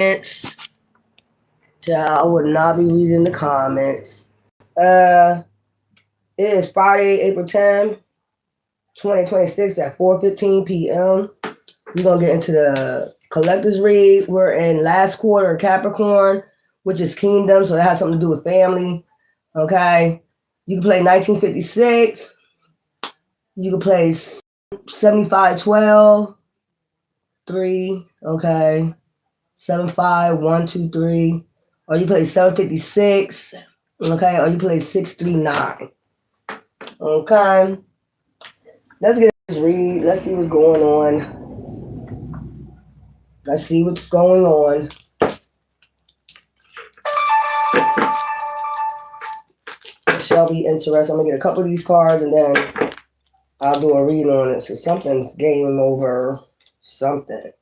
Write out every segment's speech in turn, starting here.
I would not be reading the comments. It is Friday, April 10, 2026 at 4:15 p.m. We're going to get into the collector's read. We're in last quarter Capricorn, which is kingdom, so it has something to do with family. Okay? You can play 1956. You can play 7512, 3, okay? 75, 1, 2, 3. Or you play 756, okay? Or you play 639. Okay? Let's get this read. Let's see what's going on. Let's see what's going on. It shall be interesting. I'm going to get a couple of these cards and then I'll do a read on it. So something's game over something.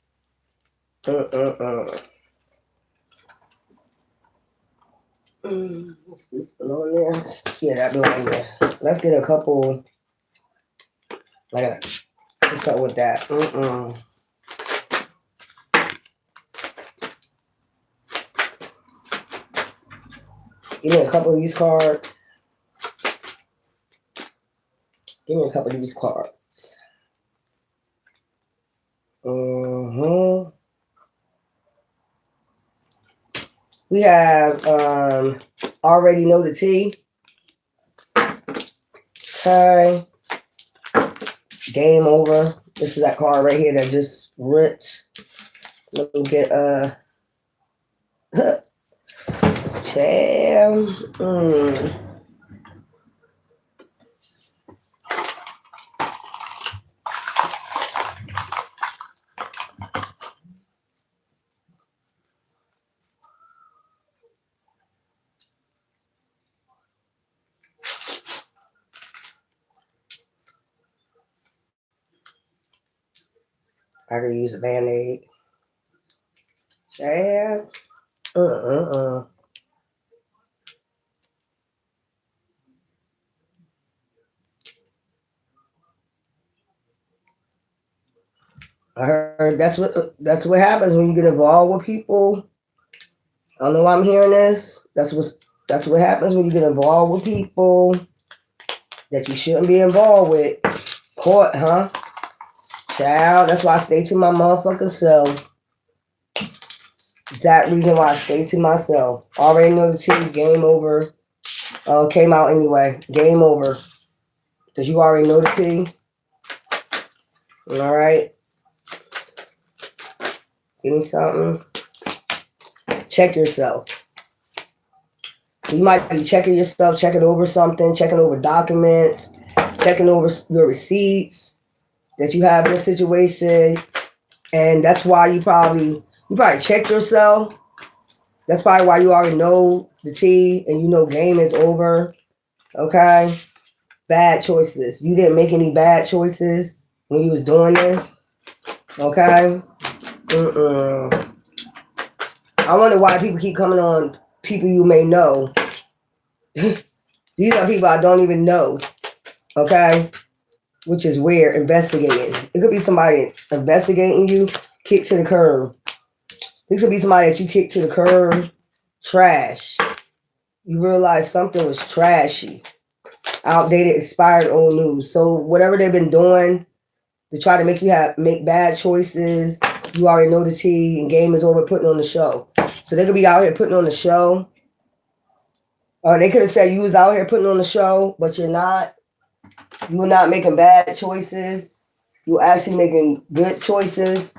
What's this below there? Yeah, that below there. Let's get a couple. I gotta start with that. Give me a couple of these cards. Give me a couple of these cards. We have already know the T. Okay. Game over. This is that card right here that just ripped. Let me get damn. I could use a Band-Aid. Yeah. I heard that's what happens when you get involved with people. I don't know why I'm hearing this. That's what happens when you get involved with people that you shouldn't be involved with. Caught, huh? Child, that's why I stay to my motherfucking self. That reason why I stay to myself. Already know the team, game over. Came out anyway. Game over. Because you already know the team. Alright. Give me something. Check yourself. You might be checking yourself, checking over something, checking over documents, checking over your receipts that you have in a situation. And that's why you probably checked yourself. That's probably why you already know the T and you know game is over. Okay? Bad choices. You didn't make any bad choices when you was doing this. Okay? I wonder why people keep coming on people you may know. These are people I don't even know. Okay? Which is weird. Investigating. It could be somebody investigating you. Kick to the curb. This could be somebody that you kicked to the curb. Trash. You realize something was trashy. Outdated, expired, old news. So whatever they've been doing to try to make you make bad choices, you already know the T and game is over, putting on the show. So they could be out here putting on the show. Or they could have said you was out here putting on the show, but you're not. You're not making bad choices. You're actually making good choices.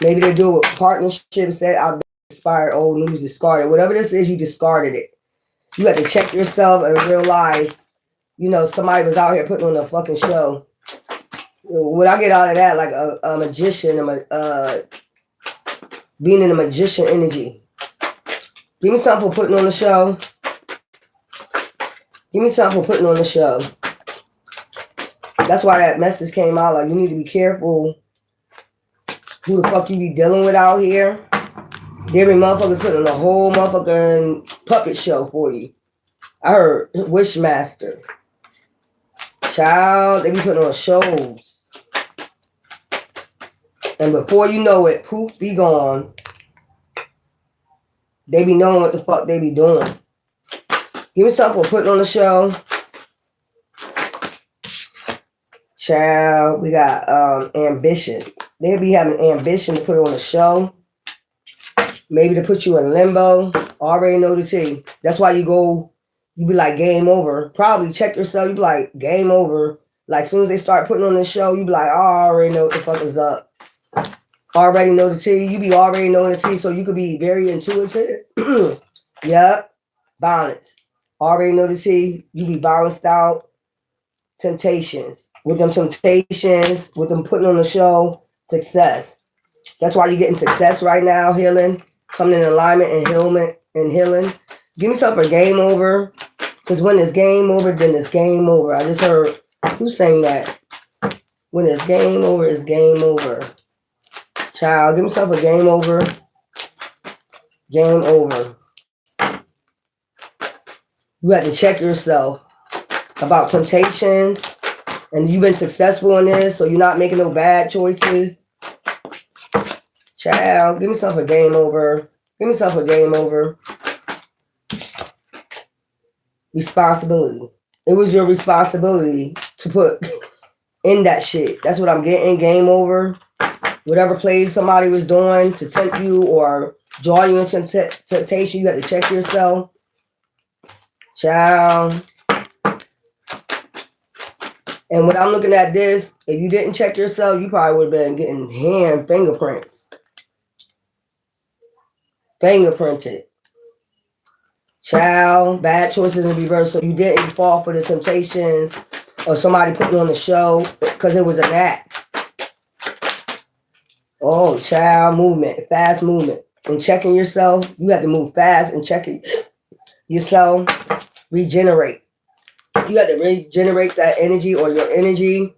Maybe they do it with partnerships that out expired, old news, discarded. Whatever this is, you discarded it. You have to check yourself and realize, somebody was out here putting on a fucking show. What I get out of that, like a magician, being in a magician energy. Give me something for putting on the show. Give me something for putting on the show. That's why that message came out. Like, you need to be careful who the fuck you be dealing with out here. Every motherfucker's putting on a whole motherfucking puppet show for you. I heard Wishmaster. Child, they be putting on shows. And before you know it, poof, be gone. They be knowing what the fuck they be doing. Give me something for putting on the show. Child, we got ambition. They be having ambition to put on a show. Maybe to put you in limbo. Already know the tea. That's why you be like, game over. Probably check yourself. You be like, game over. Like, as soon as they start putting on the show, you be like, oh, I already know what the fuck is up. Already know the tea. You be already knowing the tea, so you could be very intuitive. Yep. Balance. Already know the tea. You be balanced out. Temptations. With them temptations, with them putting on the show, success. That's why you're getting success right now, healing. Coming in alignment and healing. Give me something for game over. Because when it's game over, then it's game over. I just heard, who's saying that? When it's game over, it's game over. Child, give me something for game over. Game over. You have to check yourself about temptations. And you've been successful in this, so you're not making no bad choices. Child, give me something for game over. Give me something for game over. Responsibility. It was your responsibility to put in that shit. That's what I'm getting. Game over. Whatever plays somebody was doing to tempt you or draw you into temptation, you have to check yourself. Child. And when I'm looking at this, if you didn't check yourself, you probably would have been getting hand fingerprints. Fingerprinted. Child, bad choices in reverse. So you didn't fall for the temptations or somebody putting on the show because it was an act. Oh, child, movement, fast movement. And checking yourself, you have to move fast and checking yourself. Regenerate. You have to regenerate that energy or your energy.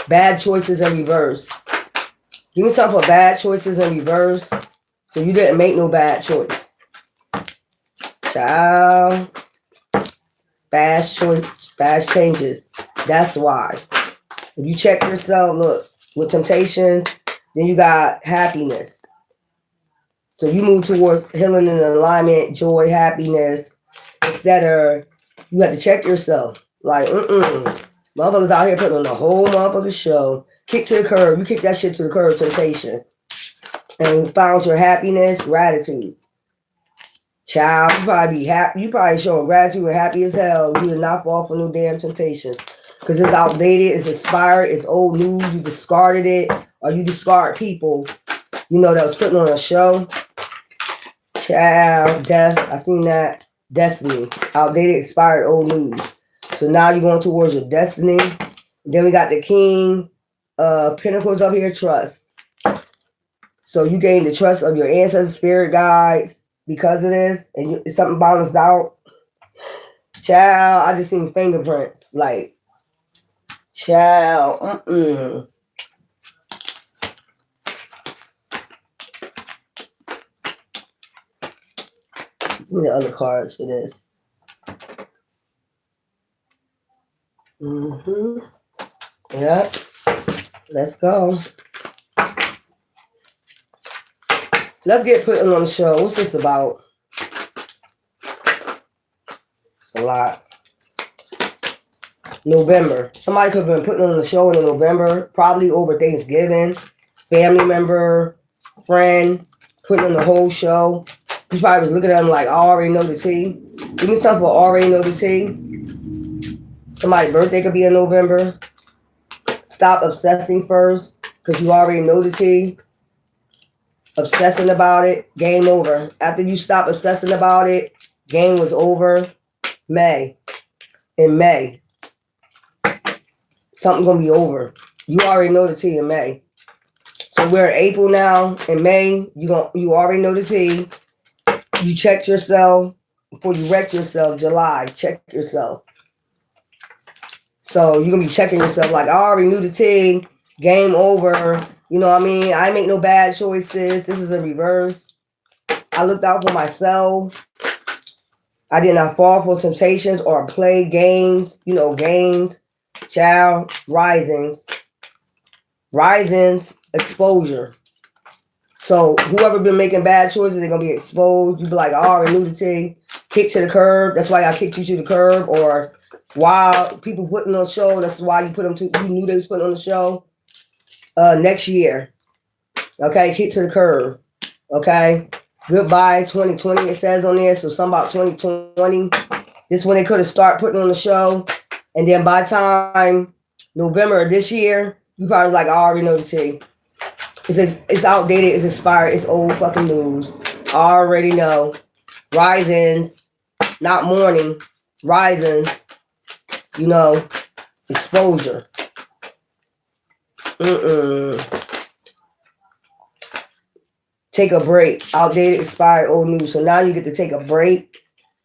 Bad choices in reverse. Give me something for bad choices in reverse. So you didn't make no bad choice. Child. Bad choice, bad changes. That's why. If you check yourself, look, with temptation, then you got happiness. So you move towards healing and alignment, joy, happiness. Instead of, you have to check yourself. Like, motherfuckers out here putting on the whole motherfucking show. Kick to the curb. You kick that shit to the curb, temptation. And found your happiness, gratitude. Child, you probably be happy. You probably showing gratitude and happy as hell. You did not fall for no damn temptation. Because it's outdated, it's expired, it's old news. You discarded it. Or you discard people, you know, that was putting on a show. Child, death. I seen that. Destiny. Outdated, expired, old news. So now you're going towards your destiny. Then we got the King Pentacles up here, trust. So you gain the trust of your ancestors, spirit guides because of this. And it's something balanced out. Child, I just seen fingerprints. Like, child, Give me the other cards for this. Yeah. Let's go. Let's get putting on the show. What's this about? It's a lot. November. Somebody could have been putting on the show in November, probably over Thanksgiving. Family member, friend, putting on the whole show. You probably was looking at them like, I already know the tea. Give me something for already know the tea. Somebody's birthday could be in November. Stop obsessing first, because you already know the tea. Obsessing about it, game over. After you stop obsessing about it, game was over. May. In May. Something gonna be over. You already know the tea in May. So we're in April now. In May, you already know the tea. You checked yourself before you wrecked yourself. July, check yourself. So you're going to be checking yourself like, I already knew the tea. Game over. You know what I mean? I make no bad choices. This is in reverse. I looked out for myself. I did not fall for temptations or play games, games, child, risings, exposure. So whoever been making bad choices, they're going to be exposed. You be like, I already knew the thing. Kick to the curb. That's why I kicked you to the curb. Or while people putting on the show, that's why you put them to, you knew they was putting on the show. Next year. Okay, kick to the curb. Okay. Goodbye 2020, it says on there. So something about 2020. This is when they could have started putting on the show. And then by the time November of this year, you probably like, I already know the thing. It's outdated, it's expired, it's old fucking news. I already know. Risings, not morning. Risings, exposure. Take a break. Outdated, expired, old news. So now you get to take a break.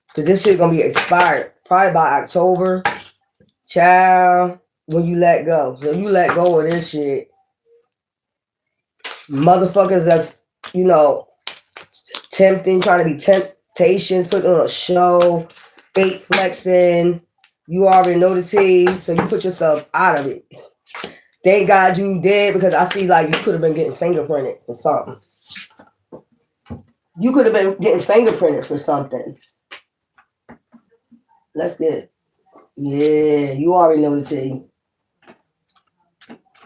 Because this shit gonna be expired. Probably by October. Child, when you let go. So you let go of this shit. Motherfuckers that's, tempting, trying to be temptations, putting on a show, fake flexing. You already know the tea, so you put yourself out of it. Thank God you did, because I see like you could have been getting fingerprinted for something. You could have been getting fingerprinted for something. Let's get it. Yeah, you already know the tea.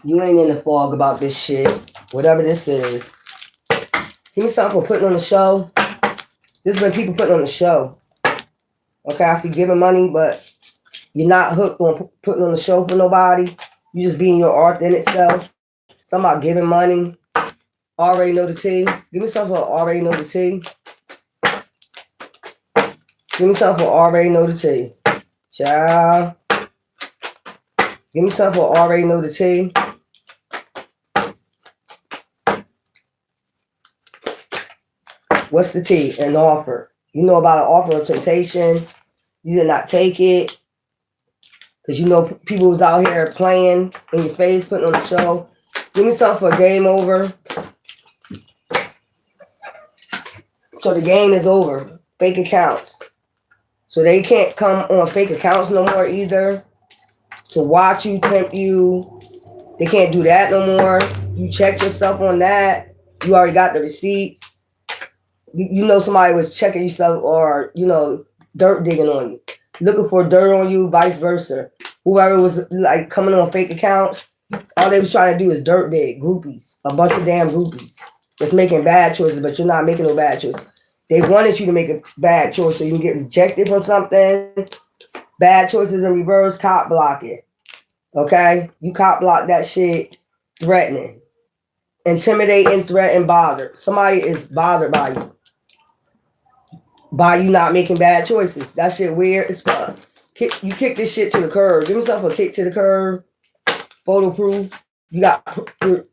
You ain't in the fog about this shit. Whatever this is. Give me something for putting on the show. This is when people putting on the show. Okay, I see giving money, but you're not hooked on putting on the show for nobody. You just being your authentic self. Something about giving money. Already know the tea. Give me something for already know the tea. Give me something for already know the tea. Child. Give me something for already know the tea. What's the tea? An offer. You know about an offer of temptation. You did not take it. Because people was out here playing in your face, putting on the show. Give me something for a game over. So the game is over. Fake accounts. So they can't come on fake accounts no more either. To watch you, tempt you. They can't do that no more. You checked yourself on that. You already got the receipts. You know somebody was checking yourself or, dirt digging on you. Looking for dirt on you, vice versa. Whoever was like coming on fake accounts, all they was trying to do is dirt dig, groupies. A bunch of damn groupies. Just making bad choices, but you're not making no bad choices. They wanted you to make a bad choice so you can get rejected from something. Bad choices in reverse, cop blocking. Okay? You cop block that shit, threatening. Intimidating, threaten, bother. Somebody is bothered by you. By you not making bad choices. That shit weird as fuck. You kick this shit to the curb. Give me something for a kick to the curb. Photo proof. You got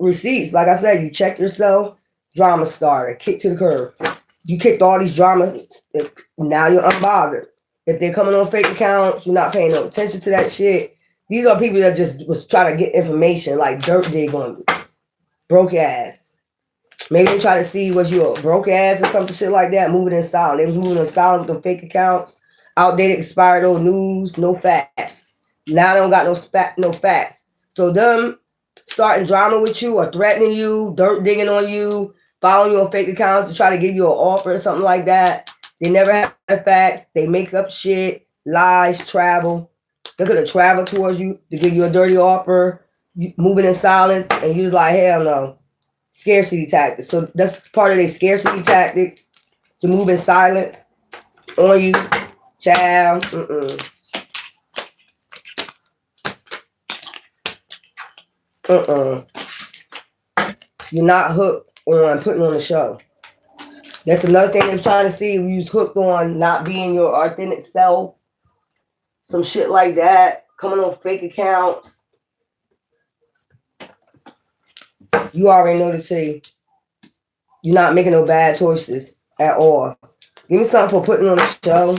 receipts. Like I said, you check yourself. Drama starter. Kick to the curb. You kicked all these dramas. Now you're unbothered. If they're coming on fake accounts, you're not paying no attention to that shit. These are people that just was trying to get information, like dirt dig on you. Broke ass. Maybe they try to see was you a broke ass or something shit like that, moving in silence. They was moving in silence with them fake accounts. Outdated, expired old news, no facts. Now they don't got no facts. So them starting drama with you or threatening you, dirt digging on you, following you on fake accounts to try to give you an offer or something like that. They never have the facts. They make up shit, lies, travel. They're going to travel towards you to give you a dirty offer, moving in silence, and you was like, hell no. Scarcity tactics. So that's part of their scarcity tactics, to move in silence on you. Child. You're not hooked on putting on the show. That's another thing they're trying to see if you was hooked on not being your authentic self. Some shit like that. Coming on fake accounts. You already know the tea. You're not making no bad choices at all. Give me something for putting on the show.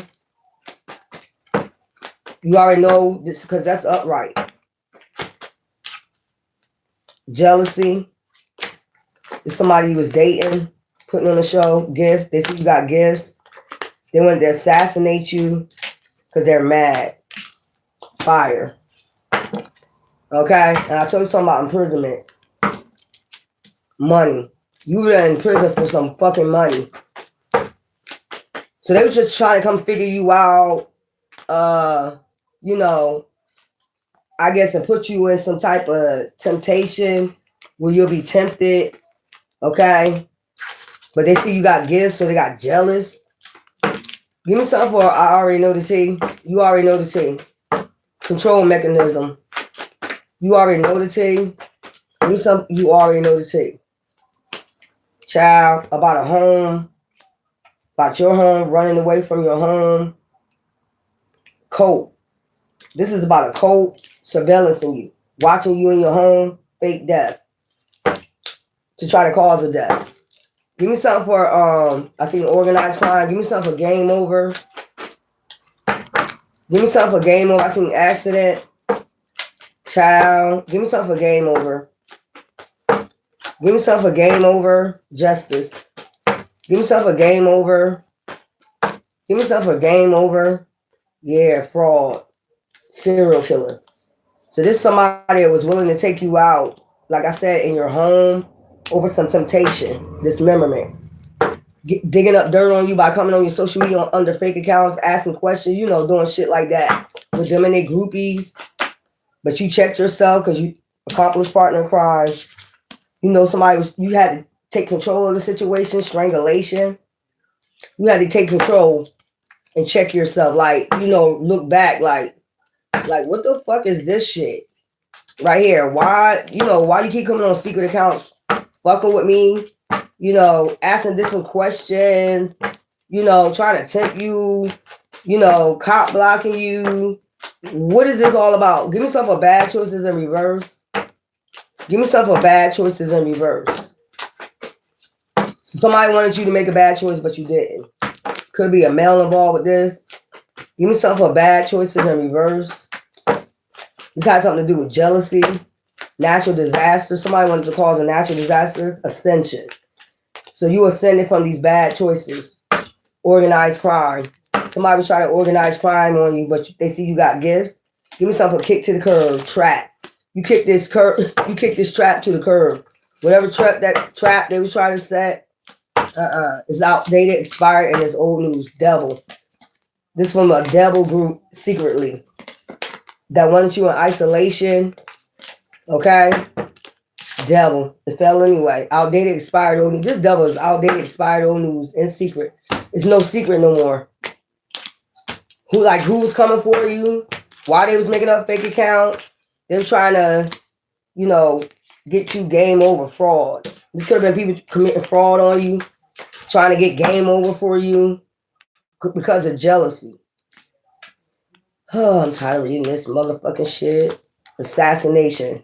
You already know this because that's upright. Jealousy. It's somebody you was dating, putting on the show. Gift. They see you got gifts. They wanted to assassinate you because they're mad. Fire. Okay? And I told you something about imprisonment. Money. You were in prison for some fucking money. So they were just trying to come figure you out. You know, I guess, and put you in some type of temptation where you'll be tempted. Okay? But they see you got gifts, so they got jealous. Give me something for I already know the tea. You already know the tea. Control mechanism. You already know the tea. Give me something you already know the tea. Child, about a home. About your home, running away from your home. Cult. This is about a cult surveillancing you. Watching you in your home. Fake death. To try to cause a death. Give me something for, I think organized crime. Give me something for game over. Give me something for game over. I think accident. Child. Give me something for game over. Give me something for game over. Justice. Give me something for game over. Give me something for game over. Yeah, fraud. Serial killer. So this is somebody that was willing to take you out, like I said, in your home over some temptation, dismemberment. Digging up dirt on you by coming on your social media under fake accounts, asking questions, you know, doing shit like that with them and their groupies. But you checked yourself because you accomplished partner in crime. You know, you had to take control of the situation, strangulation. You had to take control and check yourself. Like, you know, look back like what the fuck is this shit? Right here. Why you keep coming on secret accounts, fucking with me, you know, asking different questions, you know, trying to tempt you, you know, cop blocking you. What is this all about? Give me some for bad choices in reverse. Give me some for bad choices in reverse. So somebody wanted you to make a bad choice, but you didn't. Could be a male involved with this. Give me something for bad choices in reverse. This has something to do with jealousy, natural disaster. Somebody wanted to cause a natural disaster. Ascension. So you ascended from these bad choices. Organized crime. Somebody was trying to organize crime on you, but they see you got gifts. Give me something for kick to the curb. Trap. You kick this trap to the curb. Whatever trap they was trying to set, it's outdated, expired, and it's old news. Devil. This from a devil group secretly that wanted you in isolation. Okay? Devil. It fell anyway. Outdated, expired, old news. This devil is outdated, expired, old news in secret. It's no secret no more. Who was coming for you? Why they was making up fake accounts? They were trying to, you know, get you game over fraud. This could have been people committing fraud on you, trying to get game over for you because of jealousy. Oh, I'm tired of reading this motherfucking shit. Assassination.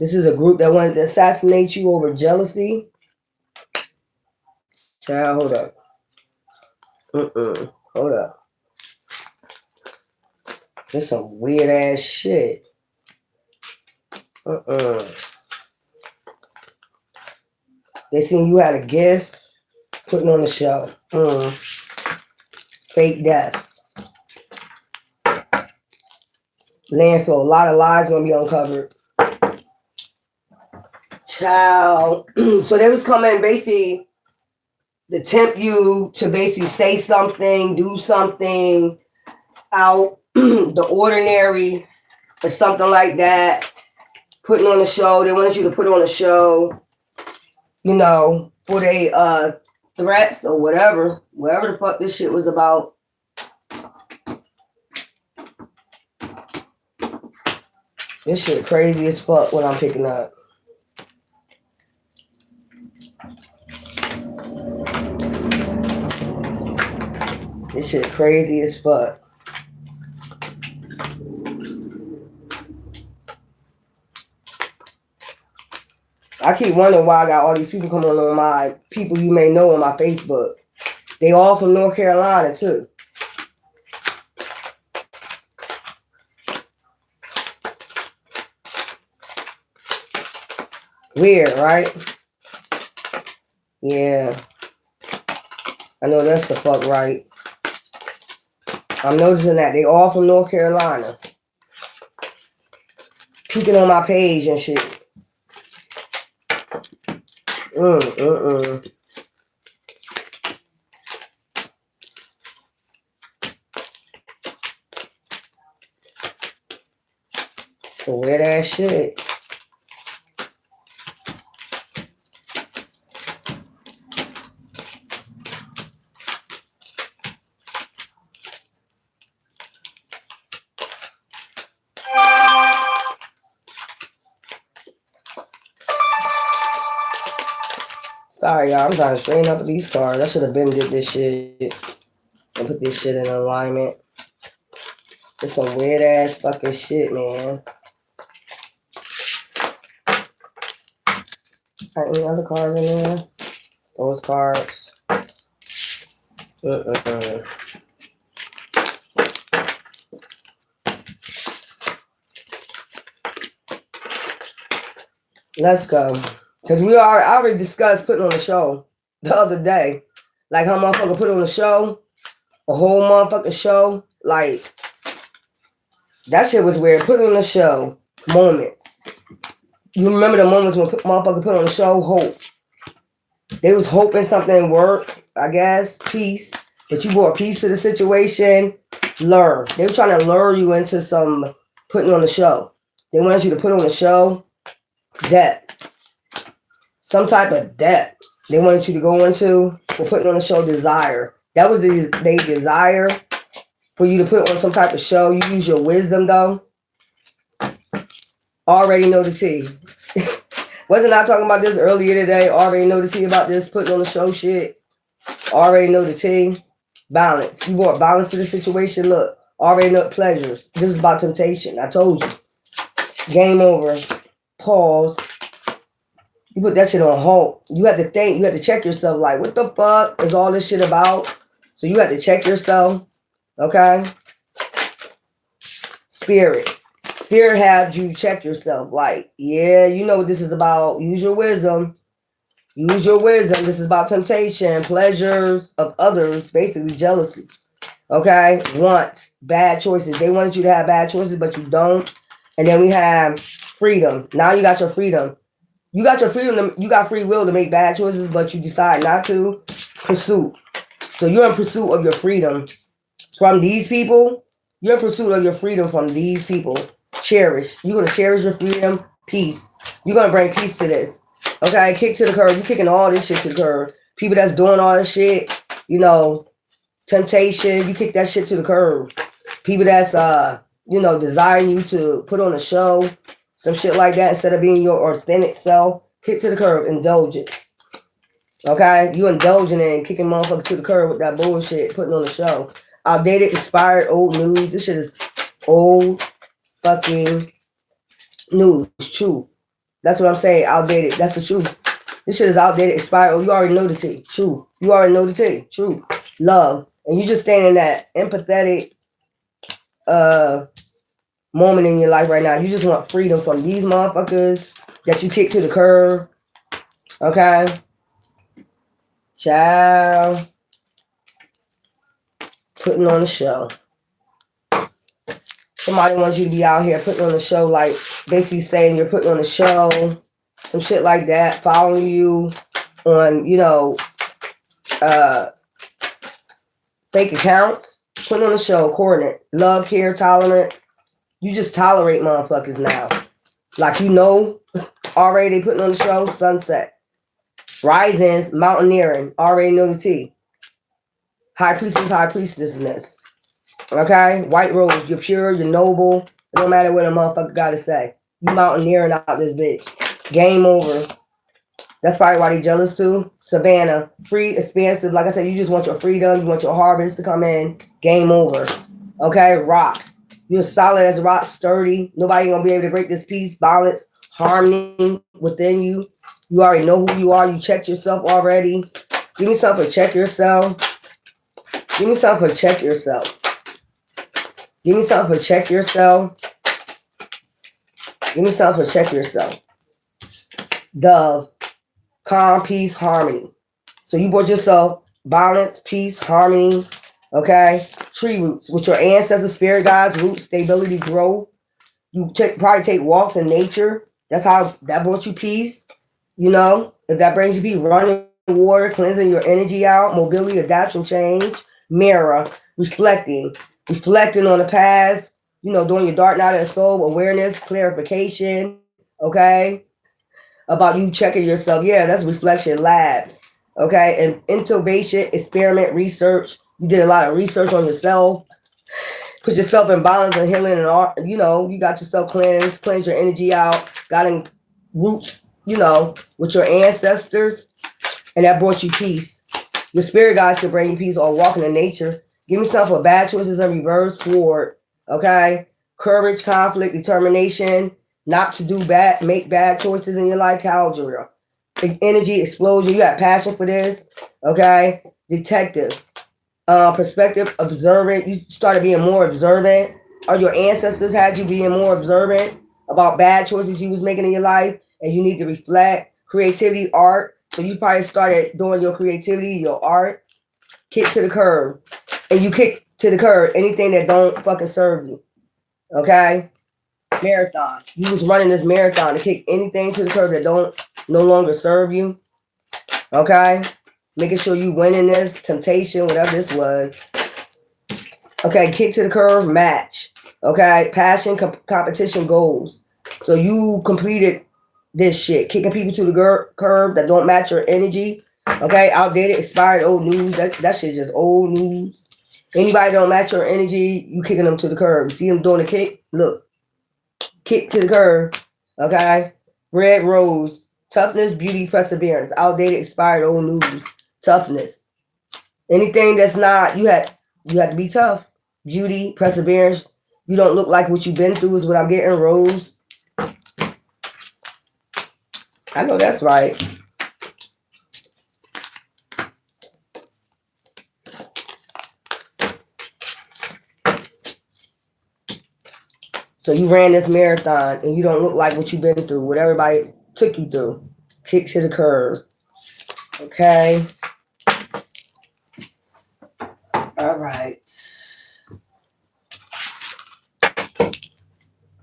This is a group that wanted to assassinate you over jealousy. Child, hold up. Hold up. This some weird ass shit. They seen you had a gift, putting on the show. Fake death. Landfill. A lot of lies gonna be uncovered. Child. So they was coming basically to tempt you to basically say something, do something out the ordinary or something like that. Putting on a show. They wanted you to put on a show, you know, for they threats or whatever the fuck this shit was about. This shit crazy as fuck what I'm picking up. This shit crazy as fuck. I keep wondering why I got all these people coming on my people you may know on my Facebook. They all from North Carolina too. Weird, right? Yeah. I know that's the fuck right. I'm noticing that they all from North Carolina. Peeking on my page and shit. So wear that shit. Sorry, y'all. I'm trying to straighten up these cards. I should have been did this shit and put this shit in alignment. It's some weird ass fucking shit, man. Any other cards in there? Those cards. Let's go. Because I already discussed putting on a show the other day. Like how motherfucker put on a show. A whole motherfucking show. Like, that shit was weird. Put on a show. Moments. You remember the moments when motherfucker put on a show? Hope. They was hoping something worked, I guess. Peace. But you brought peace to the situation. Lure. They were trying to lure you into some putting on a show. They wanted you to put on a show. Debt. Some type of debt they wanted you to go into for putting on a show. Desire. That was they desire for you to put on some type of show. You use your wisdom though. Already know the tea. Wasn't I talking about this earlier today? Already know the tea about this putting on the show shit. Already know the tea. Balance. You brought balance to the situation. Look. Already know pleasures. This is about temptation. I told you. Game over. Pause. You put that shit on hold. You have to think. You have to check yourself. Like, what the fuck is all this shit about? So you have to check yourself. Okay? Spirit. Spirit have you check yourself. Like, yeah, you know what this is about. Use your wisdom. Use your wisdom. This is about temptation. Pleasures of others. Basically, jealousy. Okay? Wants. Bad choices. They wanted you to have bad choices, but you don't. And then we have freedom. Now you got your freedom. You got your freedom. You got free will to make bad choices, but you decide not to. Pursuit. So you're in pursuit of your freedom from these people. You're in pursuit of your freedom from these people. Cherish. You're going to cherish your freedom. Peace. You're going to bring peace to this. Okay? Kick to the curb. You're kicking all this shit to the curb. People that's doing all this shit, you know, temptation, you kick that shit to the curb. People that's, you know, desiring you to put on a show, some shit like that, instead of being your authentic self, kick to the curb. Indulgence. Okay? You indulging in kicking motherfuckers to the curb with that bullshit, putting on a show. Outdated, expired, old news. This shit is old fucking news. Truth. That's what I'm saying. Outdated. That's the truth. This shit is outdated, expired. Oh, you already know the tea. Truth. You already know the tea. Truth. Love. And you just staying in that empathetic moment in your life right now. You just want freedom from these motherfuckers that you kick to the curb. Okay? Child. Putting on a show. Somebody wants you to be out here putting on a show, like basically saying you're putting on a show, some shit like that, following you on, you know, fake accounts, putting on a show, coordinate, love, care, tolerant. You just tolerate motherfuckers now. Like, you know, already they putting on the show, sunset. Risings, mountaineering, already know the tea. High priestess, high priestessness. Okay? White rose, you're pure, you're noble. It don't matter what a motherfucker gotta say. You mountaineering out this bitch. Game over. That's probably why they jealous too. Savannah, free, expansive. Like I said, you just want your freedom. You want your harvest to come in. Game over. Okay? Rock. You're solid as a rock, sturdy. Nobody gonna be able to break this peace, balance, harmony within you. You already know who you are. You checked yourself already. Give me something to check yourself. Give me something to check yourself. Give me something to check yourself. Give me something to check yourself. Dove. Calm, peace, harmony. So you brought yourself balance, peace, harmony. Okay, tree roots with your ancestors, spirit guides, roots, stability, growth. You probably take walks in nature. That's how that brought you peace. You know, if that brings you peace, running water, cleansing your energy out, mobility, adaptation, change, mirror, reflecting on the past. You know, doing your dark night of the soul, awareness, clarification. Okay, about you checking yourself. Yeah, that's reflection labs. Okay, and intubation, experiment, research. You did a lot of research on yourself. Put yourself in balance and healing and art. You know, you got yourself cleanse your energy out. Got in roots, you know, with your ancestors, and that brought you peace. Your spirit guides should bring you peace or walking in nature. Give yourself a bad choices and reverse sword. Okay, courage, conflict, determination, not to do bad, make bad choices in your life. Caldera, energy, explosion. You got passion for this. Okay, detective. Perspective, observant. You started being more observant, or your ancestors had you being more observant about bad choices you was making in your life, and you need to reflect. Creativity, art. So you probably started doing your creativity, your art. Kick to the curb, and you kick to the curb anything that don't fucking serve you. Okay, marathon. You was running this marathon to kick anything to the curb that don't no longer serve you. Okay. Making sure you win in this temptation, whatever this was. Okay, kick to the curve, match. Okay, passion, competition, goals. So you completed this shit, kicking people to the curve that don't match your energy. Okay, outdated, expired, old news. That shit just old news. Anybody don't match your energy, you kicking them to the curve. See them doing a kick? Look, kick to the curve. Okay, red rose, toughness, beauty, perseverance. Outdated, expired, old news. Toughness. Anything that's not, you have to be tough. Beauty, perseverance. You don't look like what you've been through is what I'm getting. Rose. I know that's right. So you ran this marathon and you don't look like what you've been through, what everybody took you through. Kick to the curb. Okay. All right.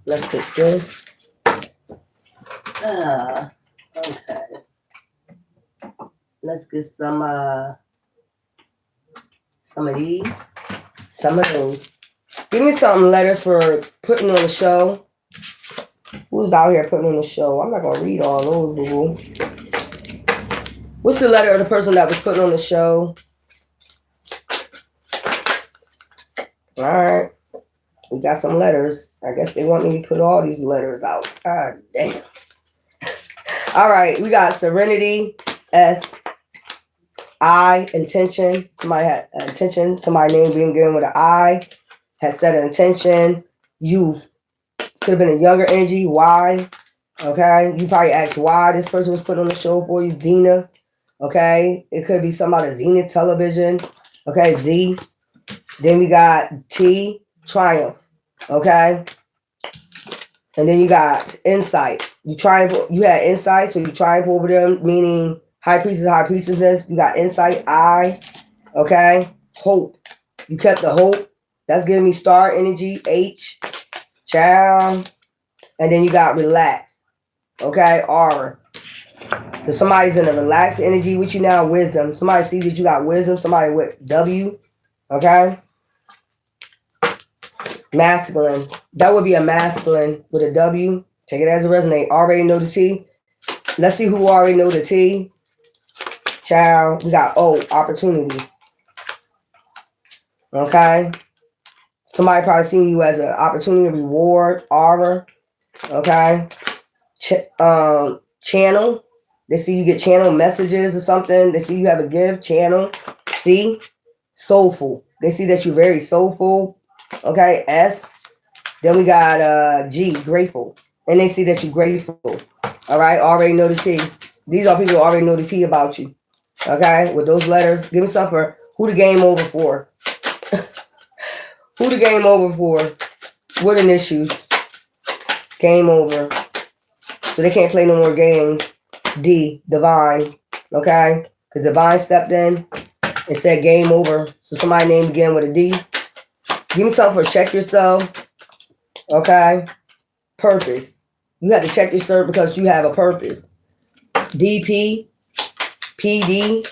Let's put this. Okay. Let's get some of these. Some of those. Give me some letters for putting on the show. Who's out here putting on the show? I'm not going to read all those, boo. What's the letter of the person that was putting on the show? All right. We got some letters. I guess they want me to put all these letters out. God damn. All right. We got Serenity, S-I, intention. Somebody had intention. Somebody name being given with an I. Has set an intention. Youth. Could have been a younger energy. Why? Okay. You probably asked why this person was put on the show for you. Zena. Okay. It could be somebody Zenith Television. Okay. Z. Then we got T. Triumph. Okay. And then you got insight. You had insight, so you triumph over them, meaning high priestess, high priestess. You got insight. I. Okay. Hope. You kept the hope. That's giving me star energy. H. Child. And then you got relax. Okay. R. So somebody's in a relaxed energy with you now. Wisdom. Somebody sees that you got wisdom. Somebody with W. Okay. Masculine. That would be a masculine with a W. Take it as a resonate. Already know the T. Let's see who already know the T. Child. We got O. Opportunity. Okay. Somebody probably seeing you as an opportunity, reward, honor. Okay. Channel. They see you get channel messages or something. They see you have a gift. Channel. C. Soulful. They see that you're very soulful. Okay. S. Then we got G. Grateful. And they see that you're grateful. All right. Already know the T. These are people who already know the T about you. Okay. With those letters. Give me some for who the game over for. Who the game over for? What an issue. Game over. So they can't play no more games. D. Divine. Okay? Because Divine stepped in. It said game over. So somebody name again with a D. Give me something for check yourself. Okay. Purpose. You have to check yourself because you have a purpose. DP, PD,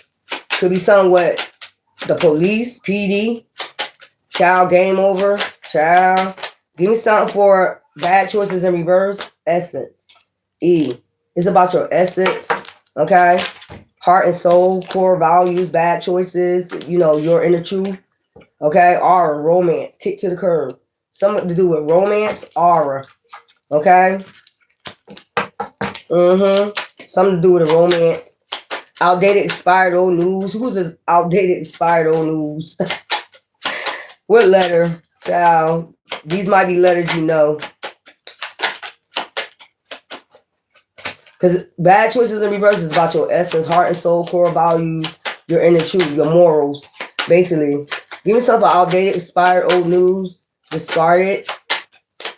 could be something with the police, PD. Child, game over. Child. Give me something for bad choices in reverse. Essence. E. It's about your essence. Okay. Heart and soul, core values, bad choices, you know, your inner truth. Okay. Aura, romance, kick to the curb. Something to do with romance, aura. Okay. Something to do with a romance. Outdated, expired, old news. Who's this outdated, expired, old news? What letter? Child. These might be letters you know. Because bad choices in reverse is about your essence, heart and soul, core values, your inner truth, your morals, basically. Give me something outdated, expired, old news, discarded.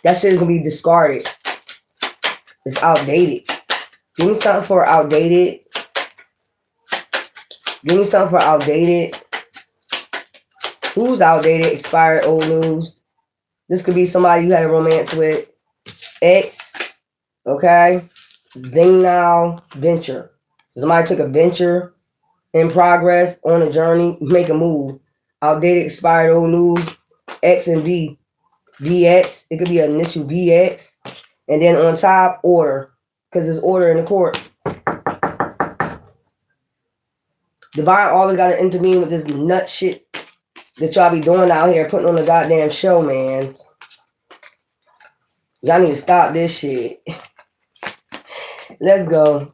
That shit is going to be discarded. It's outdated. Give me something for outdated. Give me something for outdated. Who's outdated, expired, old news? This could be somebody you had a romance with. Ex. Okay. Zing now. Venture. So somebody took a venture in progress on a journey. Make a move. Outdated, expired, old news. X and V. VX. It could be an initial VX. And then on top, order. Because there's order in the court. Divine always got to intervene with this nut shit that y'all be doing out here, putting on the goddamn show, man. Y'all need to stop this shit. Let's go.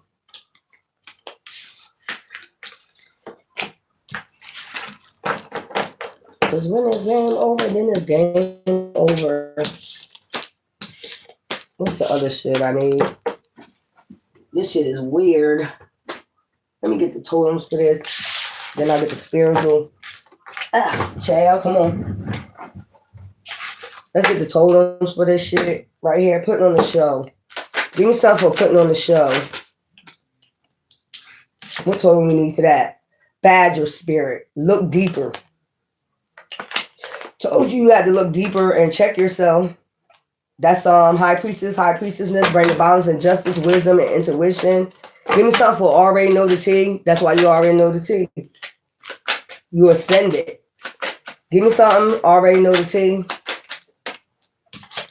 Because when it's game over, then it's game over. What's the other shit I need? This shit is weird. Let me get the totems for this. Then I get the spiritual. Child, come on. Let's get the totems for this shit right here. Putting on the show. Give me something for putting on the show. What totem we need for that? Badger spirit. Look deeper. Told you had to look deeper and check yourself. That's high priestessness, bring the balance and justice, wisdom, and intuition. Give me something for already know the T. That's why you already know the T. You ascended. Give me something already know the T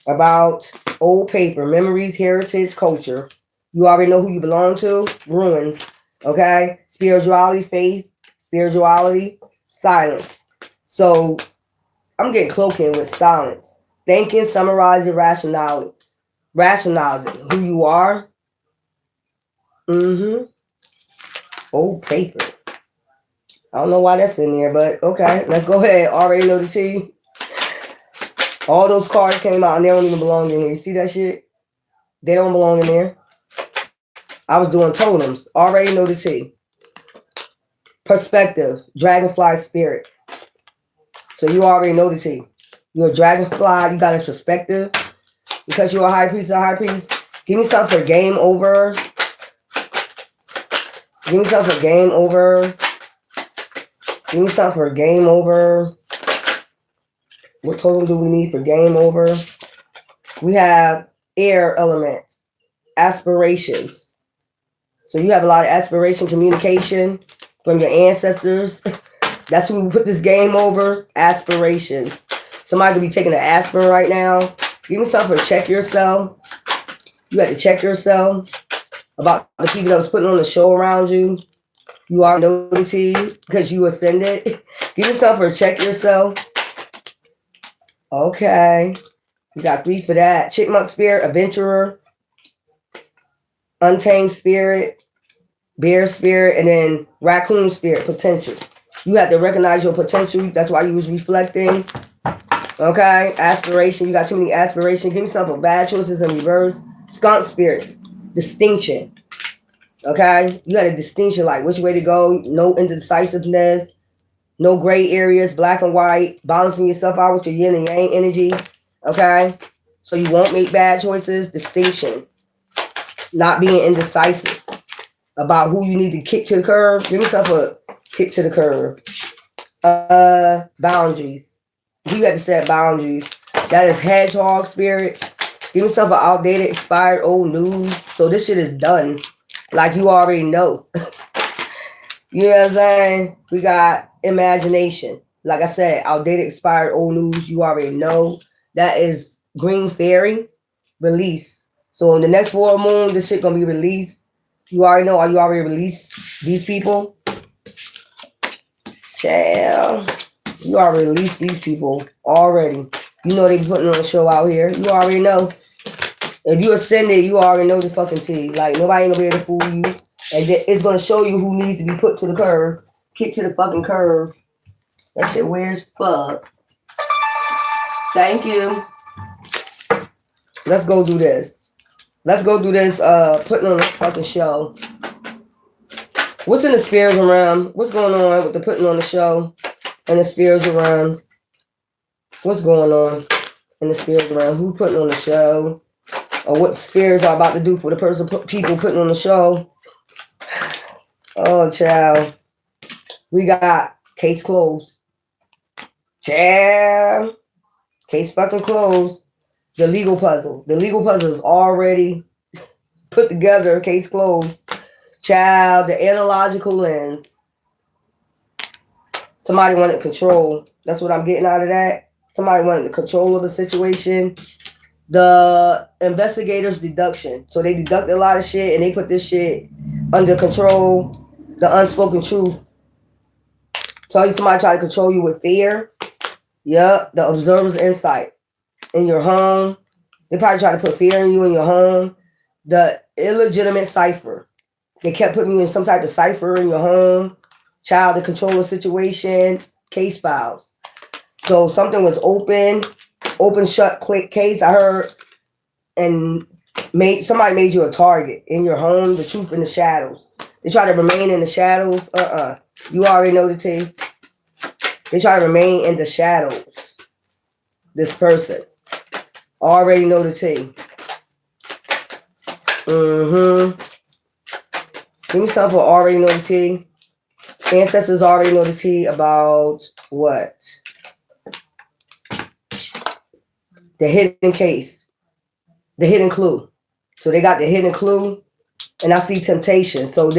about old paper, memories, heritage, culture. You already know who you belong to. Ruins. Okay? Spirituality, faith, spirituality, silence. So I'm getting cloaking with silence. Thinking, summarizing, rationality. Rationalizing who you are. Old paper. I don't know why that's in there, but okay. Let's go ahead. Already know the T. All those cards came out and they don't even belong in here. You see that shit? They don't belong in there. I was doing totems. Already know the T. Perspective. Dragonfly spirit. So you already know the T. You're a dragonfly. You got a perspective. Because you're a high priest, Give me something for game over. Give me something for game over. Give me something for game over. What totem do we need for game over? We have air elements. Aspirations. So you have a lot of aspiration, communication from your ancestors. That's who we put this game over. Aspirations. Somebody could be taking an aspirin right now. Give me something for check yourself. You have to check yourself about the people that was putting on the show around you. You are noticing because you ascended. Give me something for check yourself. Okay. We got 3 for that. Chipmunk spirit, adventurer, untamed spirit, bear spirit, and then raccoon spirit, potential. You have to recognize your potential. That's why you was reflecting. Okay. Aspiration. You got too many aspirations. Give me something for bad choices in reverse. Skunk spirit, distinction. Okay. You got a distinction, like which way to go. No indecisiveness. No gray areas, black and white, balancing yourself out with your yin and yang energy. Okay? So you won't make bad choices. Distinction. Not being indecisive about who you need to kick to the curb. Give me something for kick to the curb. Boundaries. You have to set boundaries. That is hedgehog spirit. Give me some outdated, expired, old news. So this shit is done. Like you already know. You know what I'm saying? We got imagination. Like I said, outdated, expired, old news. You already know. That is green fairy. Release. So in the next full moon, this shit gonna be released. You already know. Are you already released these people? Child. You already released these people already. You know they be putting on a show out here. You already know. If you ascended, you already know the fucking tea. Like nobody ain't gonna be able to fool you. And it's gonna show you who needs to be put to the curb. Kick to the fucking curb. That shit weird as fuck. Thank you. Let's go do this. Let's go do this putting on a fucking show. What's in the spiritual realm? What's going on with the putting on the show in the spiritual realm? What's going on in the spiritual realm? Who putting on the show? Or what spirits are about to do for the people putting on the show? Oh, child. We got case closed. Child. Case fucking closed. The legal puzzle. The legal puzzle is already put together. Case closed. Child, the analogical lens. Somebody wanted control. That's what I'm getting out of that. Somebody wanted the control of the situation. The investigators' deduction. So they deducted a lot of shit and they put this shit under control. The unspoken truth. So somebody try to control you with fear. Yep. The observer's insight. In your home. They probably try to put fear in you in your home. The illegitimate cipher. They kept putting you in some type of cipher in your home. Child to control the situation. Case files. So something was open, shut, click case. I heard, and somebody made you a target in your home. The truth in the shadows. They try to remain in the shadows. You already know the tea. They try to remain in the shadows. This person already know the tea. Give me something for already know the tea. Ancestors already know the tea about what? The hidden case. The hidden clue. So they got the hidden clue. And I see temptation. So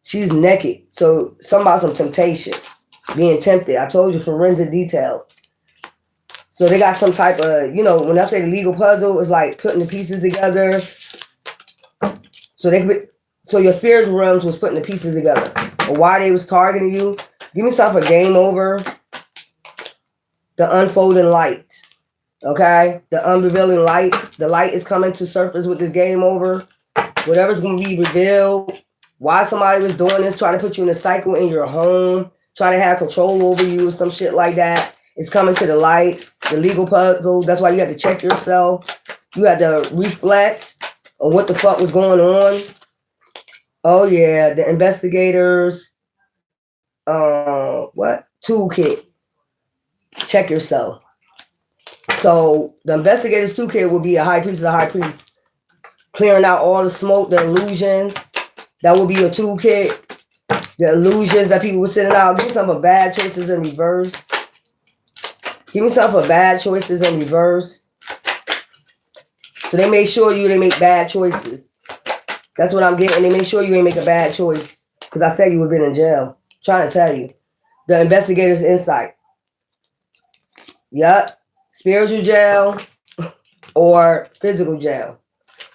she's naked. So something about some temptation. Being tempted. I told you forensic detail. So they got some type of, when I say the legal puzzle, it's like putting the pieces together. So your spiritual realms was putting the pieces together. Or why they was targeting you. Give me something for game over. The unfolding light. Okay? The unrevealing light. The light is coming to surface with this game over. Whatever's going to be revealed. Why somebody was doing this, trying to put you in a cycle in your home. Trying to have control over you or some shit like that. It's coming to the light. The legal puzzle. That's why you have to check yourself. You had to reflect on what the fuck was going on. Oh yeah, the investigators. What? Toolkit. Check yourself. So the investigators toolkit will be a high priest of the high priest. Clearing out all the smoke, the illusions. That will be your toolkit. The illusions that people were sending out. Give me some for bad choices in reverse. Give me some for bad choices in reverse. So they make sure they make bad choices. That's what I'm getting. They make sure you ain't make a bad choice. Because I said you would have been in jail. I'm trying to tell you. The investigator's insight. Yup. Spiritual jail or physical jail.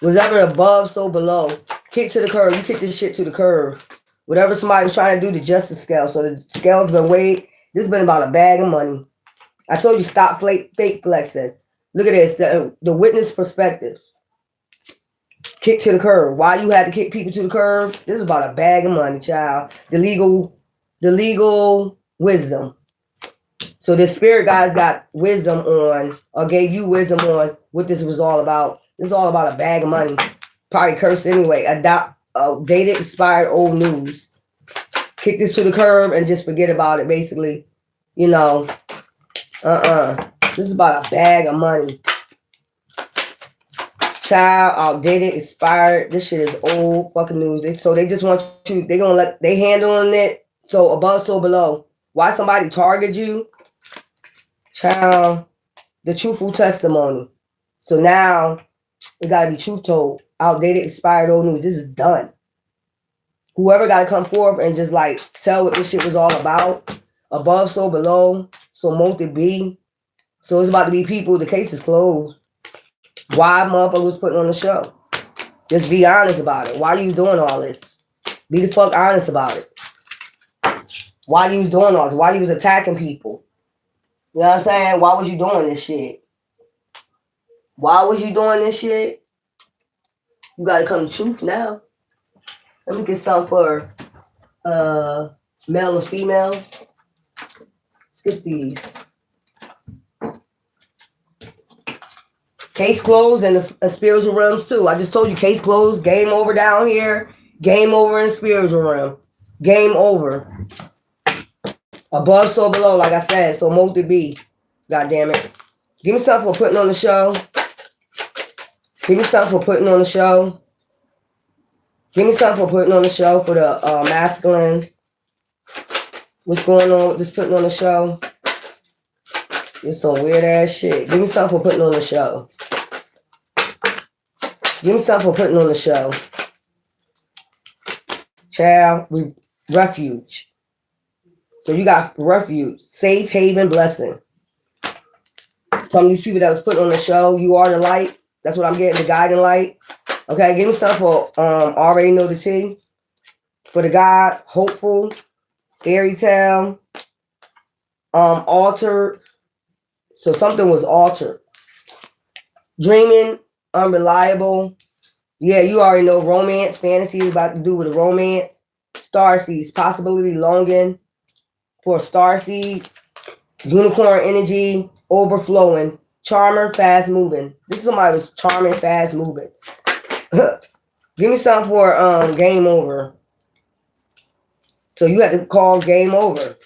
Whatever above, so below. Kick to the curb. You kick this shit to the curb. Whatever somebody was trying to do, the justice scale. So the scale's been weighed. This has been about a bag of money. I told you stop fake flexing. Look at this. The witness perspective. Kick to the curb. Why you had to kick people to the curb? This is about a bag of money, child. The legal wisdom. So the spirit guys got wisdom on, or gave you wisdom on what this was all about. This is all about a bag of money. Probably cursed anyway. Dated, expired, old news. Kick this to the curb and just forget about it, basically. This is about a bag of money. Child, outdated, expired. This shit is old fucking news. So they just want you, they handling it. So above, so below. Why somebody target you? Child, the truthful testimony. So now it gotta be truth told. Outdated, expired, old news. This is done. Whoever gotta come forth and just like tell what this shit was all about. Above, so below, so multi be. So it's about to be people. The case is closed. Why motherfucker was putting on the show? Just be honest about it. Why you doing all this? Be the fuck honest about it. Why you was doing all this? Why you was attacking people? You know what I'm saying? Why was you doing this shit? Why was you doing this shit? You gotta come to truth now. Let me get some for male and female. Let's get these. Case closed in the spiritual realms too. I just told you case closed, game over down here, game over in spiritual realm. Game over. Above, so below, like I said, so multi B. God damn it. Give me something for putting on the show. Give me something for putting on the show. Give me something for putting on the show for the masculines. What's going on with this putting on the show? It's some weird ass shit. Give me something for putting on the show. Give me something for putting on the show. Child, refuge. So you got refuge, safe haven, blessing. Some of these people that was put on the show, you are the light. That's what I'm getting, the guiding light. Okay, give me something for already know the tea. For the gods, hopeful, fairy tale, altered. So something was altered. Dreaming, unreliable. Yeah, you already know romance, fantasy is about to do with a romance. Starseeds, possibility, longing for a starseed. Unicorn energy, overflowing. Charmer, fast moving. This is somebody who's charming, fast moving. Give me something for game over. So you have to call game over.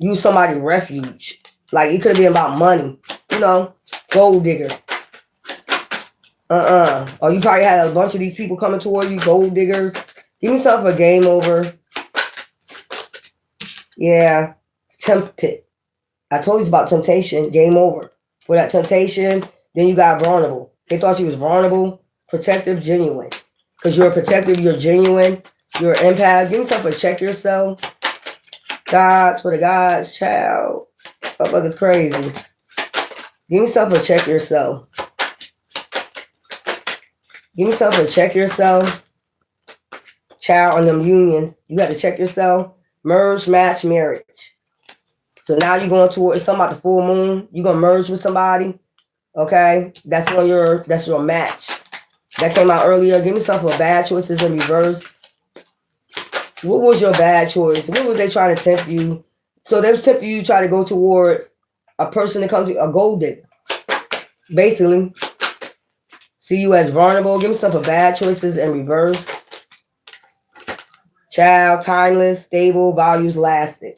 Use somebody refuge. Like it could have been about money. You know, gold digger. Or you probably had a bunch of these people coming toward you, gold diggers. Give me something for game over. Yeah, tempted. I told you about temptation. Game over. For that temptation, then you got vulnerable. They thought you was vulnerable, protective, genuine. Because you're protective, you're genuine, you're an empath. Give me something for check yourself. Gods for the gods, child. That fuck is crazy. Give me something for check yourself. Give me something for check yourself. Child on them unions. You got to check yourself. Merge, match, marriage. So now you're going towards something about the full moon. You're gonna merge with somebody. Okay? That's your match. That came out earlier. Give me something for bad choices in reverse. What was your bad choice? What was they trying to tempt you? So they was tempting you to try to go towards a person that comes to a gold digger. Basically. See you as vulnerable. Give me something for bad choices in reverse. Child, timeless, stable, values lasting.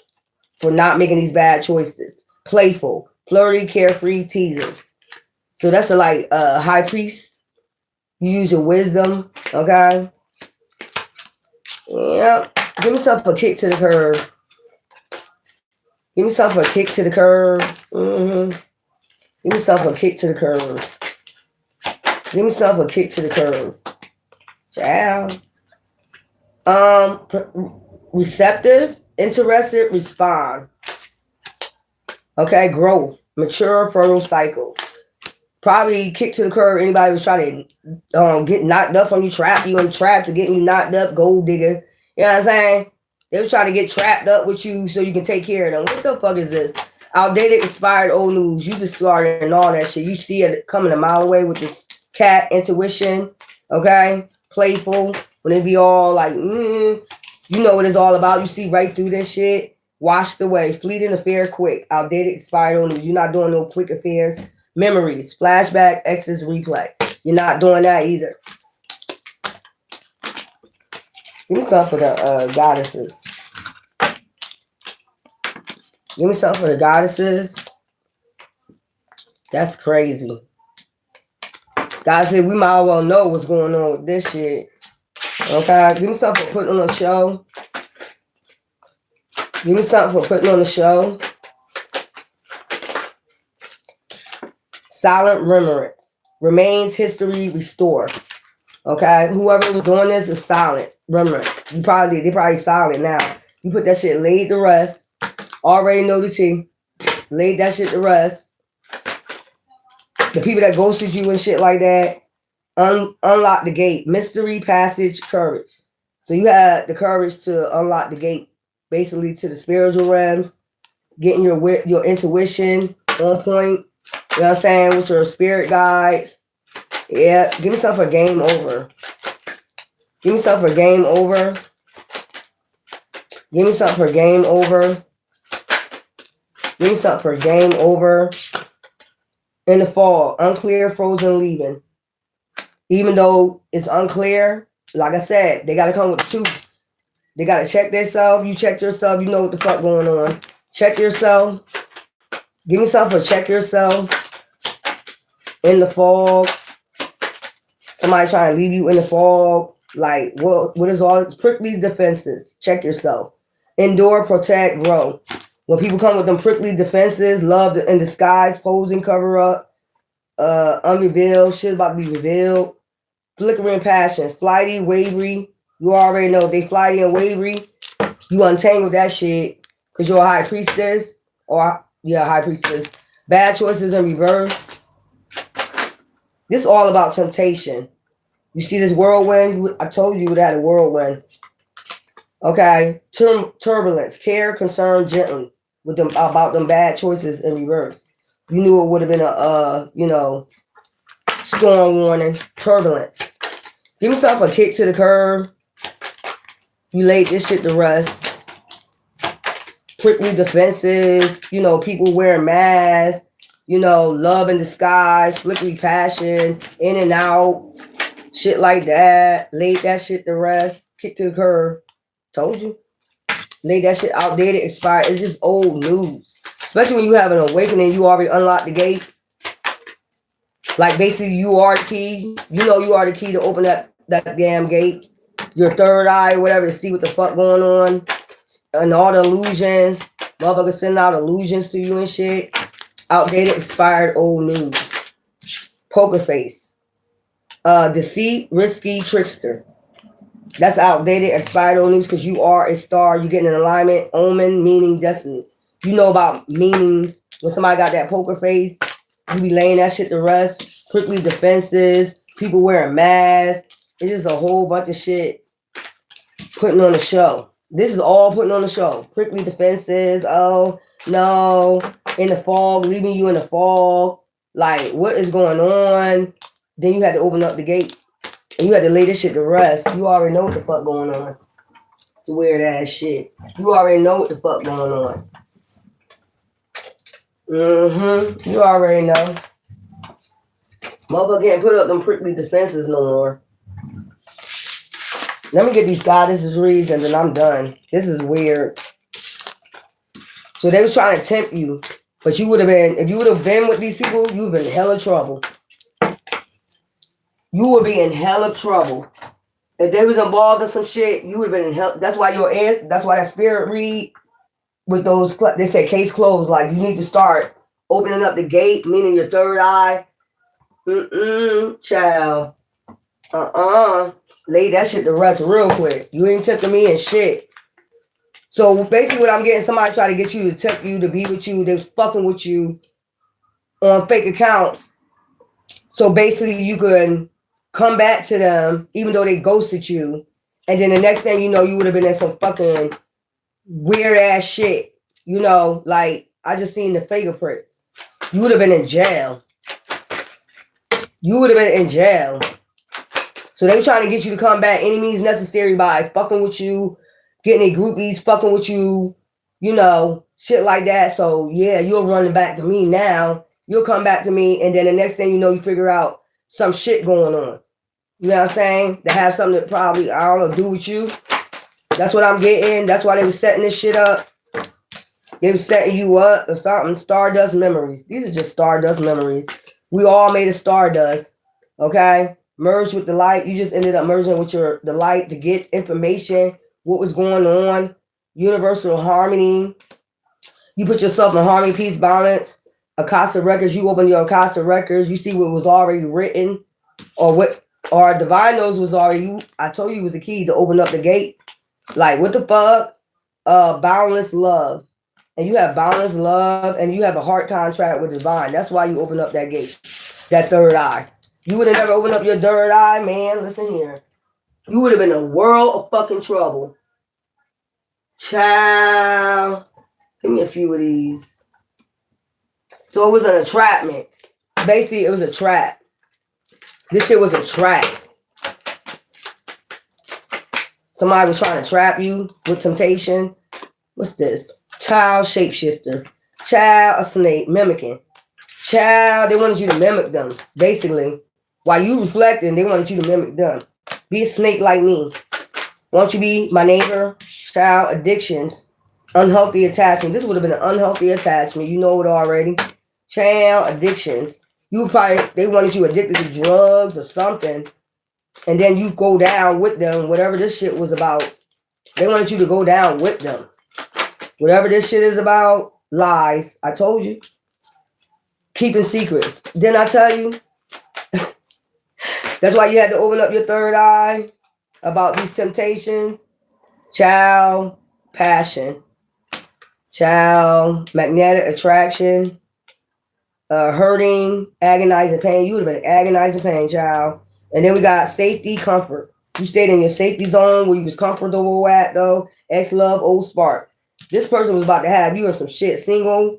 For not making these bad choices. Playful, flirty, carefree, teasing. So that's a high priest. You use your wisdom, okay? Yeah. Give me something for kick to the curve. Give me something for kick to the curve. Give me something for kick to the curve. Give me something for kick to the curve. Child. Receptive, interested, respond. Okay, growth, mature, fertile cycle. Probably kick to the curb. Anybody was trying to get knocked up from you, trap you in trap to get you knocked up, gold digger. You know what I'm saying? They was trying to get trapped up with you so you can take care of them. What the fuck is this? Outdated, expired, old news. You just started and all that shit. You see it coming a mile away with this cat intuition. Okay? Playful. When it be all like, you know what it's all about. You see right through this shit. Washed away. Fleeting affair quick. Outdated, expired, old news. You're not doing no quick affairs. Memories. Flashback, exes, replay. You're not doing that either. Give me something for the goddesses. Give me something for the goddesses. That's crazy. God said we might as well know what's going on with this shit. Okay, give me something for putting on a show. Give me something for putting on the show. Silent remembrance. Remains history restore. Okay? Whoever was doing this is silent remembrance. They probably silent now. You put that shit laid to rest. Already know the tea. Laid that shit to rest. The people that ghosted you and shit like that, unlock the gate. Mystery, passage, courage. So you had the courage to unlock the gate, basically to the spiritual realms, getting your intuition on point. You know what I'm saying? With your spirit guides. Yeah, give me something for game over. Give me something for game over. Give me something for game over. Give me something for game over. In the fall, unclear, frozen, leaving. Even though it's unclear, like I said, they got to come with the truth. They got to check themselves. You check yourself. You know what the fuck going on. Check yourself. Give me something for check yourself. In the fog. Somebody trying to leave you in the fog. Like, what is all this? Prickly defenses. Check yourself. Endure, protect, grow. When people come with them prickly defenses, love in disguise, posing, cover up, unrevealed, shit about to be revealed. Flickering passion, flighty, wavery. You already know if they flighty and wavery, you untangle that shit because you're a high priestess. High priestess. Bad choices in reverse. This is all about temptation. You see this whirlwind? I told you that a whirlwind. Okay. Turbulence. Care, concern, gently. With them about them bad choices in reverse. You knew it would have been a storm warning. Turbulence. Give me something a kick to the curb. You laid this shit to rest. Prickly defenses. People wearing masks. Love in disguise. Flickry passion. In and out. Shit like that. Laid that shit to rest. Kick to the curb. Told you. Laid that shit outdated, expired. It's just old news. Especially when you have an awakening, you already unlocked the gate. Like basically you are the key. You are the key to open that damn gate. Your third eye, whatever, to see what the fuck going on. And all the illusions. Motherfuckers sending out illusions to you and shit. Outdated, expired, old news. Poker face. Deceit, risky, trickster. That's outdated, expired, old news because you are a star. You get an alignment, omen, meaning, destiny. You know about meanings. When somebody got that poker face, you be laying that shit to rest. Prickly defenses, people wearing masks. It's just a whole bunch of shit putting on the show. This is all putting on the show. Prickly defenses, oh, no. In the fog, leaving you in the fog. Like, what is going on? Then you had to open up the gate. And you had to lay this shit to rest. You already know what the fuck going on. It's weird ass shit. You already know what the fuck going on. You already know. Motherfucker can't put up them prickly defenses no more. Let me get these goddesses reads and then I'm done. This is weird. So they was trying to tempt you. But you would have been, if you would have been with these people, you would have been in hella trouble. You would be in hella trouble. If they was involved in some shit, you would have been in hell. That's why that's why that spirit read with those, they say case closed. Like you need to start opening up the gate, meaning your third eye. Child. Lay that shit to rest real quick. You ain't tempting me and shit. So basically what I'm getting, somebody try to get you to tempt you to be with you. They was fucking with you on fake accounts. So basically you can come back to them even though they ghosted you. And then the next thing you know, you would have been in some fucking weird ass shit. Like I just seen the fingerprints. You would have been in jail. You would have been in jail. So they were trying to get you to come back any means necessary by fucking with you, getting a groupies, fucking with you, shit like that. So yeah, you're running back to me now. You'll come back to me, and then the next thing you know, you figure out some shit going on. You know what I'm saying? To have something that probably, I don't know, do with you. That's what I'm getting. That's why they were setting this shit up. They were setting you up or something. Stardust memories. These are just stardust memories. We all made a stardust. Okay? Merged with the light. You just ended up merging with the light to get information. What was going on. universal harmony. You put yourself in harmony, peace, balance. Akasha records. You open your Akasha records. You see what was already written, or what, or divine knows was already. I told you was the key to open up the gate. Like what the fuck? Boundless love, and you have boundless love, and you have a heart contract with divine. That's why you open up that gate, that third eye. You would have never opened up your third eye, man. Listen here. You would have been in a world of fucking trouble. Child. Give me a few of these. So it was an entrapment. Basically, it was a trap. This shit was a trap. Somebody was trying to trap you with temptation. What's this? Child shapeshifter. Child a snake mimicking. Child, they wanted you to mimic them. Basically, while you reflecting, they wanted you to mimic them. Be a snake like me. Won't you be my neighbor? Child addictions. Unhealthy attachment. This would have been an unhealthy attachment. You know it already. Child addictions. You probably, they wanted you addicted to drugs or something. And then you go down with them. Whatever this shit was about. They wanted you to go down with them. Whatever this shit is about. Lies. I told you. Keeping secrets. Didn't I tell you? That's why you had to open up your third eye about these temptations. Child passion. Child magnetic attraction. Hurting, agonizing pain. You would have been agonizing pain, child. And then we got safety, comfort. You stayed in your safety zone where you was comfortable at, though. Ex-love, old spark. This person was about to have you in some shit. Single.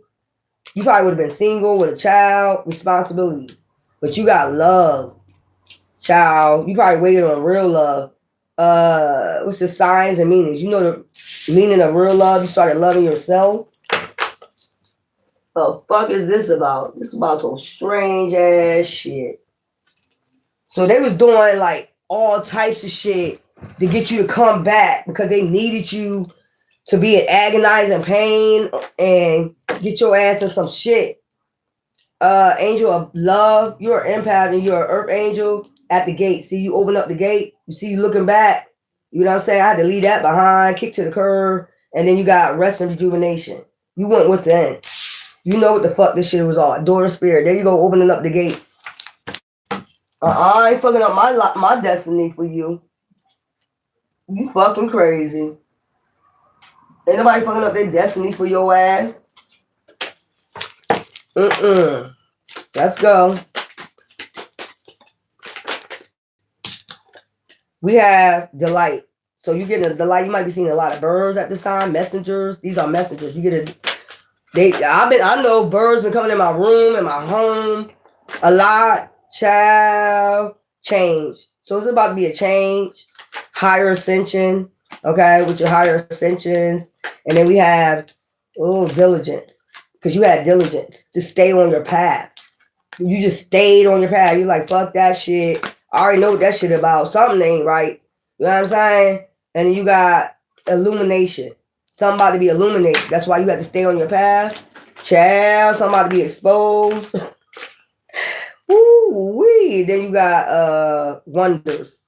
You probably would have been single with a child, responsibilities. But you got love. Child. You probably waited on real love. What's the signs and meanings? You know the meaning of real love. You started loving yourself. The fuck is this about? This is about some strange ass shit. So they was doing like all types of shit to get you to come back because they needed you to be in agonizing pain and get your ass in some shit. Angel of love, you're an empath and you're an earth angel at the gate. See, you open up the gate, you see you looking back. You know what I'm saying? I had to leave that behind, kick to the curb, and then you got rest and rejuvenation. You went within. You know what the fuck this shit was all. Door of spirit. There you go, opening up the gate. I ain't fucking up my destiny for you. You fucking crazy. Ain't nobody fucking up their destiny for your ass. Let's go. We have delight. So you get a delight. You might be seeing a lot of birds at this time. Messengers. These are messengers. You get a... I know birds been coming in my room, in my home, a lot. Child, change. So it's about to be a change, higher ascension, okay, with your higher ascensions. And then we have, diligence, because you had diligence to stay on your path. You just stayed on your path. You're like, fuck that shit. I already know what that shit about. Something ain't right. You know what I'm saying? And then you got illumination. Something about to be illuminated. That's why you have to stay on your path. Child, something about to be exposed. Ooh-wee. Then you got wonders.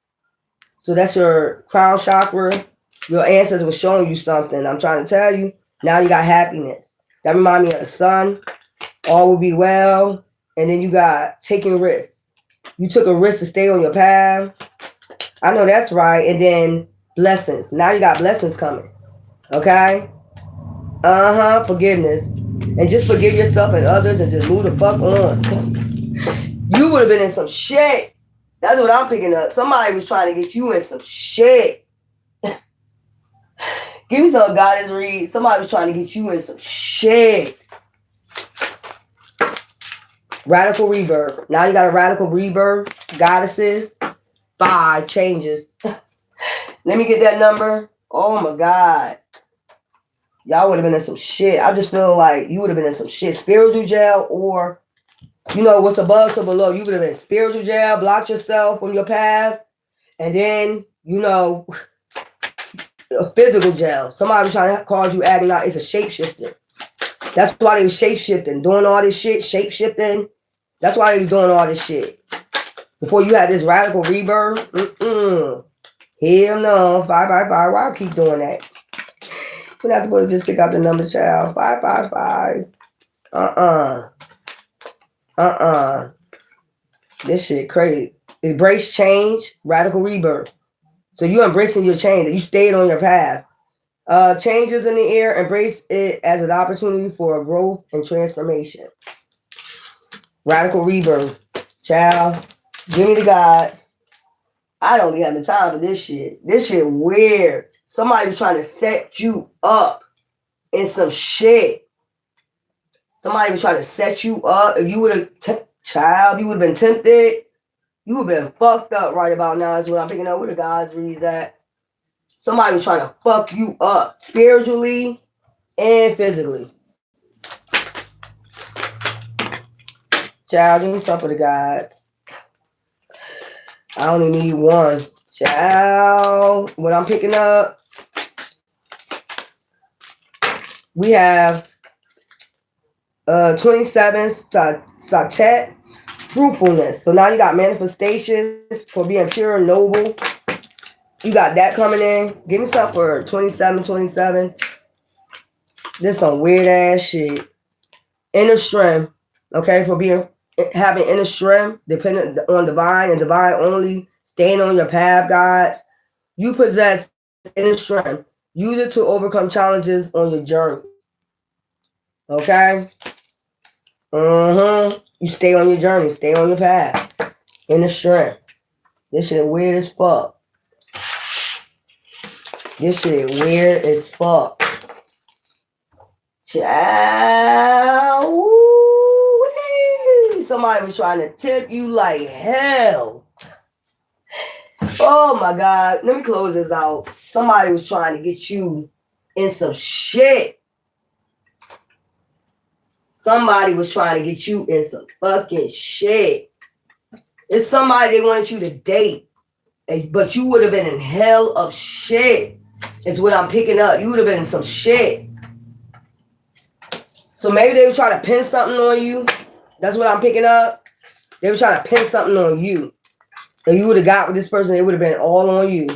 So that's your crown chakra. Your ancestors were showing you something. I'm trying to tell you. Now you got happiness. That reminds me of the sun. All will be well. And then you got taking risks. You took a risk to stay on your path. I know that's right. And then blessings. Now you got blessings coming. Okay? Forgiveness. And just forgive yourself and others and just move the fuck on. You would have been in some shit. That's what I'm picking up. Somebody was trying to get you in some shit. Give me some guidance read. Somebody was trying to get you in some shit. Radical rebirth. Now you got a radical rebirth. Goddesses. 5 changes. Let me get that number. Oh my God. Y'all would have been in some shit. I just feel like you would have been in some shit. Spiritual jail, or, you know, what's above to below. You would have been in spiritual jail, blocked yourself from your path. And then, you know, a physical jail. Somebody was trying to cause you agonize. It's a shapeshifter. That's why they was shapeshifting, doing all this shit, shapeshifting. That's why they was doing all this shit. Before you had this radical rebirth, hell no, 5 by 5. Why I keep doing that? We're not supposed to just pick out the number, child. 555. This shit crazy. Embrace change, radical rebirth. So you're embracing your change. You stayed on your path. Changes in the air. Embrace it as an opportunity for growth and transformation. Radical rebirth. Child, give me the gods. I don't be having time for this shit. This shit weird. Somebody was trying to set you up in some shit. Somebody was trying to set you up. If you would have, child, you would have been tempted. You would have been fucked up right about now. Is what I'm picking up. Where the gods read at. Somebody was trying to fuck you up spiritually and physically. Child, give me some for the gods. I only need one. Child, what I'm picking up, we have 27 sachet fruitfulness. So now you got manifestations for being pure and noble. You got that coming in. Give me something for 27. This some weird ass shit. Inner strength. Okay, for having inner strength, dependent on divine and divine only, staying on your path, guys. You possess inner strength. Use it to overcome challenges on your journey. Okay? You stay on your journey. Stay on your path. Inner strength. This shit weird as fuck. This shit weird as fuck. Child. Somebody was trying to tip you like hell. Oh my God. Let me close this out. Somebody was trying to get you in some shit. Somebody was trying to get you in some fucking shit. It's somebody they wanted you to date. But you would have been in hell of shit. Is what I'm picking up. You would have been in some shit. So maybe they were trying to pin something on you. That's what I'm picking up. They were trying to pin something on you. If you would have got with this person, it would have been all on you.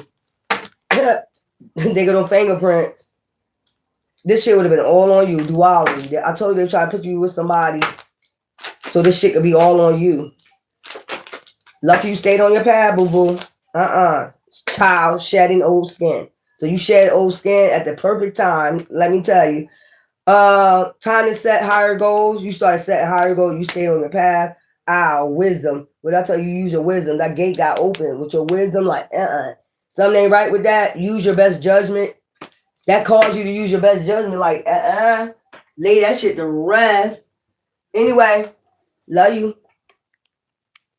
They got on fingerprints. This shit would have been all on you. Duality. I told you they were trying to put you with somebody so this shit could be all on you. Lucky you stayed on your path, boo-boo. Child shedding old skin. So you shed old skin at the perfect time. Let me tell you. Time to set higher goals. You started setting higher goals. You stayed on your path. Wisdom. When I tell you use your wisdom, that gate got open with your wisdom. Like, something ain't right with that. Use your best judgment. That caused you to use your best judgment. Like, lay that shit to rest. Anyway, love you.